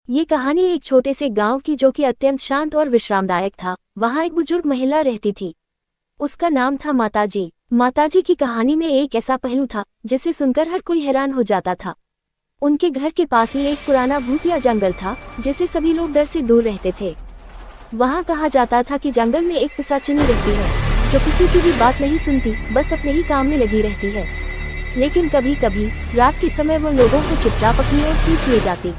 ये कहानी एक छोटे से गांव की जो कि अत्यंत शांत और विश्रामदायक था। वहां एक बुजुर्ग महिला रहती थी। उसका नाम था माताजी। माताजी की कहानी में एक ऐसा पहलू था जिसे सुनकर हर कोई हैरान हो जाता था। उनके घर के पास ही एक पुराना भूतिया जंगल था जिसे सभी लोग डर से दूर रहते थे। वहां कहा जाता था कि जंगल में एक पिशाचिनी रहती है जो किसी की भी बात नहीं सुनती, बस अपने ही काम में लगी रहती है। लेकिन कभी कभी रात के समय वो लोगों को चुपचाप अपनी ओर खींच ले जाती।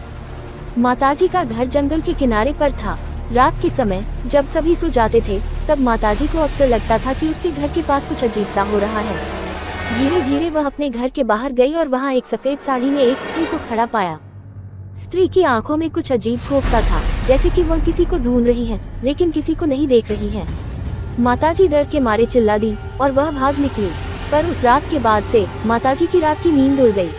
माताजी का घर जंगल के किनारे पर था। रात के समय जब सभी सो जाते थे तब माताजी को अक्सर लगता था कि उसके घर के पास कुछ अजीब सा हो रहा है। धीरे धीरे वह अपने घर के बाहर गई और वहां एक सफेद साड़ी में एक स्त्री को खड़ा पाया। स्त्री की आंखों में कुछ अजीब खौफ सा था, जैसे कि वह किसी को ढूंढ रही है लेकिन किसी को नहीं देख रही है। माताजी डर के मारे चिल्ला दी और वह भाग निकली। पर उस रात के बाद से माताजी की रात की नींद उड़ गई।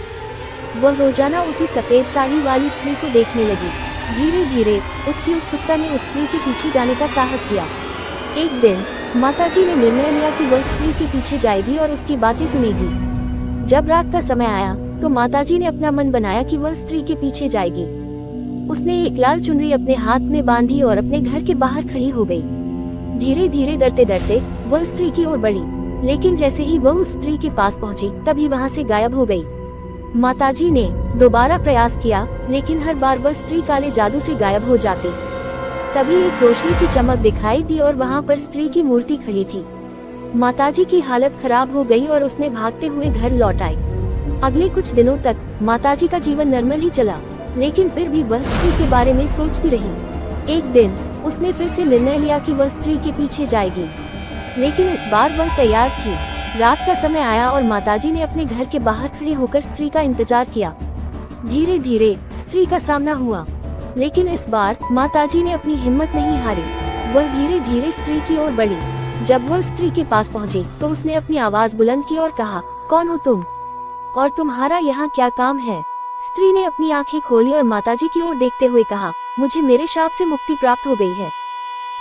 वह रोजाना उसी सफेद साड़ी वाली स्त्री को देखने लगी। धीरे धीरे उसकी उत्सुकता ने उस स्त्री के पीछे जाने का साहस किया। एक दिन माताजी ने निर्णय लिया कि वह स्त्री के पीछे जाएगी और उसकी बातें सुनेगी। जब रात का समय आया तो माताजी ने अपना मन बनाया कि वह स्त्री के पीछे जाएगी। उसने एक लाल चुनरी अपने हाथ में बांधी और अपने घर के बाहर खड़ी हो गई। धीरे धीरे डरते डरते वह स्त्री की ओर बढ़ी, लेकिन जैसे ही वह उस स्त्री के पास पहुंची तभी वहां से गायब हो गई। माताजी ने दोबारा प्रयास किया, लेकिन हर बार वह स्त्री काले जादू से गायब हो जाती। तभी एक रोशनी की चमक दिखाई दी और वहां पर स्त्री की मूर्ति खड़ी थी। माताजी की हालत खराब हो गई और उसने भागते हुए घर लौट आई। अगले कुछ दिनों तक माताजी का जीवन नॉर्मल ही चला, लेकिन फिर भी वह स्त्री के बारे में सोचती रही। एक दिन उसने फिर से निर्णय लिया कि वह स्त्री के पीछे जाएगी, लेकिन इस बार वह तैयार थी। रात का समय आया और माताजी ने अपने घर के बाहर खड़े होकर स्त्री का इंतजार किया। धीरे धीरे स्त्री का सामना हुआ, लेकिन इस बार माताजी ने अपनी हिम्मत नहीं हारी। वह धीरे धीरे स्त्री की ओर बढ़ी। जब वह स्त्री के पास पहुंची तो उसने अपनी आवाज बुलंद की और कहा, कौन हो तुम और तुम्हारा यहाँ क्या काम है? स्त्री ने अपनी आंखें खोली और माताजी की ओर देखते हुए कहा, मुझे मेरे शाप से मुक्ति प्राप्त हो गई है।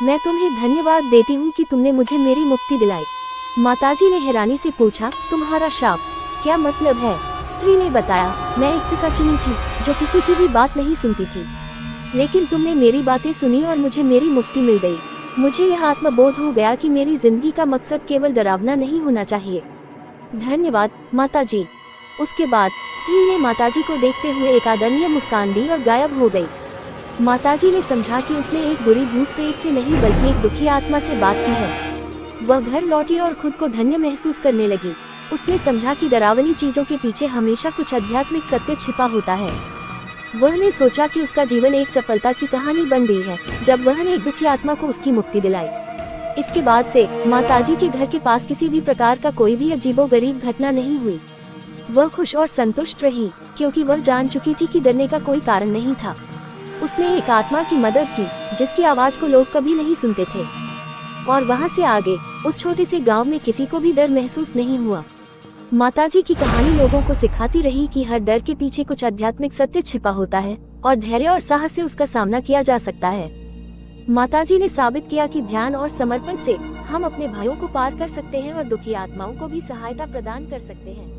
मैं तुम्हें धन्यवाद देती हूँ कि तुमने मुझे मेरी मुक्ति दिलाई। माताजी ने हैरानी से पूछा, तुम्हारा शाप क्या मतलब है? स्त्री ने बताया, मैं एक पिशाचिनी थी जो किसी की भी बात नहीं सुनती थी, लेकिन तुमने मेरी बातें सुनी और मुझे मेरी मुक्ति मिल गई। मुझे यह आत्मबोध हो गया कि मेरी जिंदगी का मकसद केवल डरावना नहीं होना चाहिए। धन्यवाद माताजी। उसके बाद स्त्री ने माताजी को देखते हुए एक आदरणीय मुस्कान दी और गायब हो गई। माताजी ने समझा कि उसने एक बुरी भूत प्रेत से नहीं बल्कि एक दुखी आत्मा से बात की है। वह घर लौटी और खुद को धन्य महसूस करने लगी। उसने समझा कि डरावनी चीजों के पीछे हमेशा कुछ आध्यात्मिक सत्य छिपा होता है। वह ने सोचा कि उसका जीवन एक सफलता की कहानी बन गई है जब वह ने एक दुखी आत्मा को उसकी मुक्ति दिलाई। इसके बाद से माताजी के घर के पास किसी भी प्रकार का कोई भी अजीबोगरीब घटना नहीं हुई। वह खुश और संतुष्ट रही क्योंकि वह जान चुकी थी कि डरने का कोई कारण नहीं था। उसने एक आत्मा की मदद की जिसकी आवाज को लोग कभी नहीं सुनते थे, और वहां से आगे उस छोटे से गांव में किसी को भी डर महसूस नहीं हुआ। माताजी की कहानी लोगों को सिखाती रही कि हर डर के पीछे कुछ आध्यात्मिक सत्य छिपा होता है और धैर्य और साहस से उसका सामना किया जा सकता है। माताजी ने साबित किया कि ध्यान और समर्पण से हम अपने भयों को पार कर सकते हैं और दुखी आत्माओं को भी सहायता प्रदान कर सकते हैं।